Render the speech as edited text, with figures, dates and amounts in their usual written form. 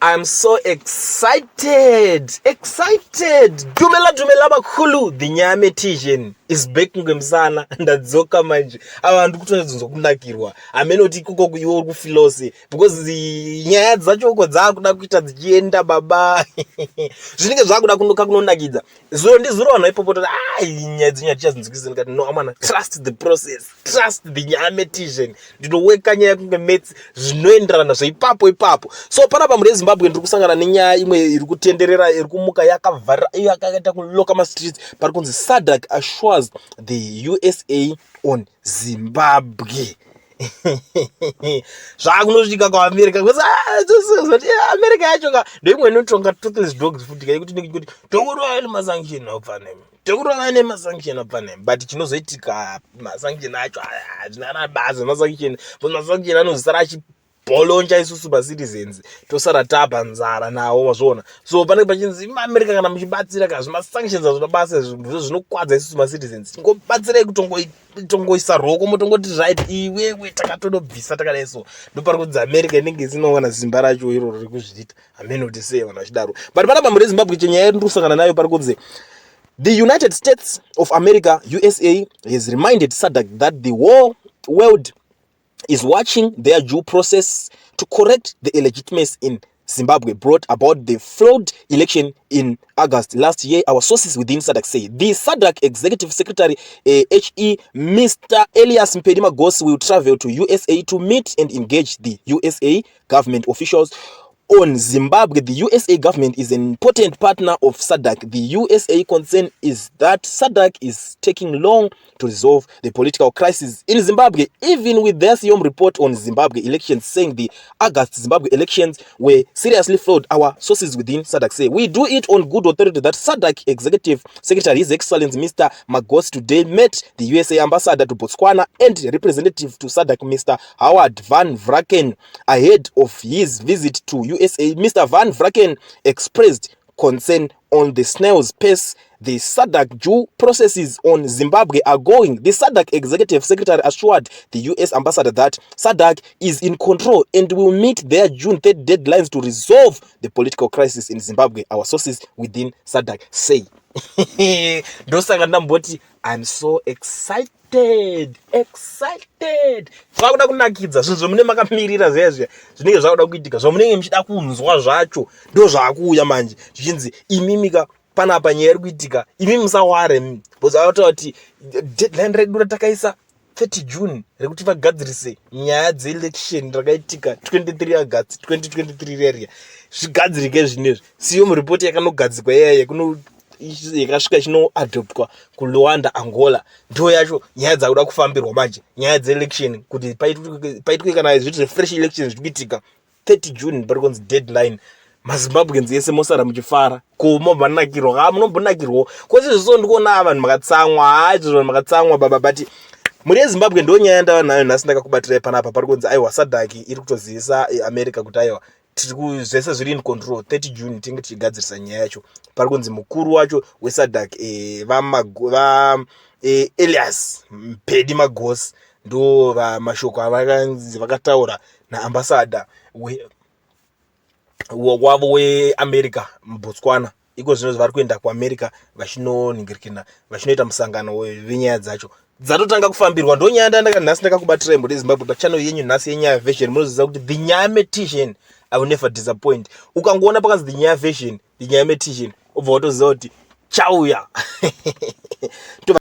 I'm so excited. Dumela bakhulu. The nyame tijen is baking ngemsana ndadzoka manje. Abantu kutonedzwa kunakirwa. Amenoti kuko kuyiwo kufilosi because nyaya dzacho ko dzakuda kuita dzienda baba. Zvinenge zvakuda kundoka kunonakidza. Zuro ndizuro wana ipopo kuti nyaya dzinya tichazinzikisa ngati no amana trust the process. Trust the nyame tijen. Ndinoweka nyaya kunge mates zvinoenderana zvaipapo. So panapa muri Zimbabwe ndiri kusangana nenyaya imwe iri kutenderera iri kumuka yakavhara iyo yakaita kuloka ma streets pari kunzi SADC assures the USA on Zimbabwe. Zvakunosvika kuAmerica because America yacho ka ndoimwe inotonga toothless dogs futi kuti ndikuti tokurova nemasanction apane but chinozoitika masanction acho zvinana basa masanction anozosara achibholonja isusu citizens tosara tapa nzara nawo wazviona. So panenge pachinzi America kana muchibatsira kana zvimasanctions azvina basa zvinokwadza isusu citizens ngobatsirai kutongoisa roko motongoti right iwewe takatodobvisa takadai so ndopari kuti America inenge isinowana simba racho iro riri kuzviita ameno kuti sei vanhu vachidaro. But panapa muri Zimbabwe chenyaya iri kusangana nayo pari kunzi the United States of America, USA, has reminded SADC that the world is watching their due process to correct the illegitimacy in Zimbabwe brought about the flawed election in August last year. Our sources within SADC say the SADC Executive Secretary HE Mr. Elias Mpedimagos will travel to USA to meet and engage the USA government officials on Zimbabwe. The USA government is an important partner of SADC. The USA concern is that SADC is taking long to resolve the political crisis in Zimbabwe, even with their CIOM report on Zimbabwe elections saying the August Zimbabwe elections were seriously flawed. Our sources within SADC say we do it on good authority that SADC Executive Secretary His Excellency Mr. Magos today met the USA ambassador to Botswana and representative to SADC Mr. Howard Van Vraken ahead of his visit to USA. Mr. Van Vraken expressed concern on the snail's pace the SADC due processes on Zimbabwe are going. The SADC Executive Secretary assured the US ambassador that SADC is in control and will meet their June 3rd deadlines to resolve the political crisis in Zimbabwe. Our sources within SADC say. I'm so excited. Zvakuda kunakidza zvinhu zvomune makamirira zvezve zvinenge zvakuda kuitika zvomunenge muchida kunzwa zvacho ndo zvakuuya manje zvichinzi imimika panapa nyaya iri kuitika imi musaware because avakuta kuti deadline redu ratakaisa 30 June rekuti vagadzirise nyaya dzeelection rakaitika 23 August 2023 reria zvigadzirike zvinezvi siyo muripoti yakanogadzikwa iyaya yakasvika chinoadoptwa kuRwanda Angola ndo yacho nyaya dzakuda kufambirwa manje nyaya dzeelection kuti paitwe kana zviti refresh elections zvichiitika 30 June pari kunzi deadline. MaZimbabweans yese mosara muchifara kumombonakirwa munombonakirwa kwese zviso ndikuona vanhu makatsamwa baba but muri yeZimbabwe ndo nyaya ndava nayo nhasi ndakakubatirai panapa pari kunzi aiwa SADC iri kutozivisa America kuti aiwa tiri zvese zviri in control 30 June tinge tichigadzirisa nyaya yacho. Pari kunzi mukuru wacho weSADC Elias Mpedimagos ndo mashoko avakanzi vakataura naambassador wavo weAmerica muBotswana iko zvino vari kuenda kuAmerica vachinoningirikana vachinoita musangano wenyaya dzacho dzatotanga kufambirwa. Ndo nyaya nhasi ndakakubatirai muri Zimbabwe pachannel yenyu nhasi yenyaya version munoziva kuti the nyame tision I will never disappoint. Ukangoona pakanzi the nyaya version the nyame tision ubva watoziva kuti chauya.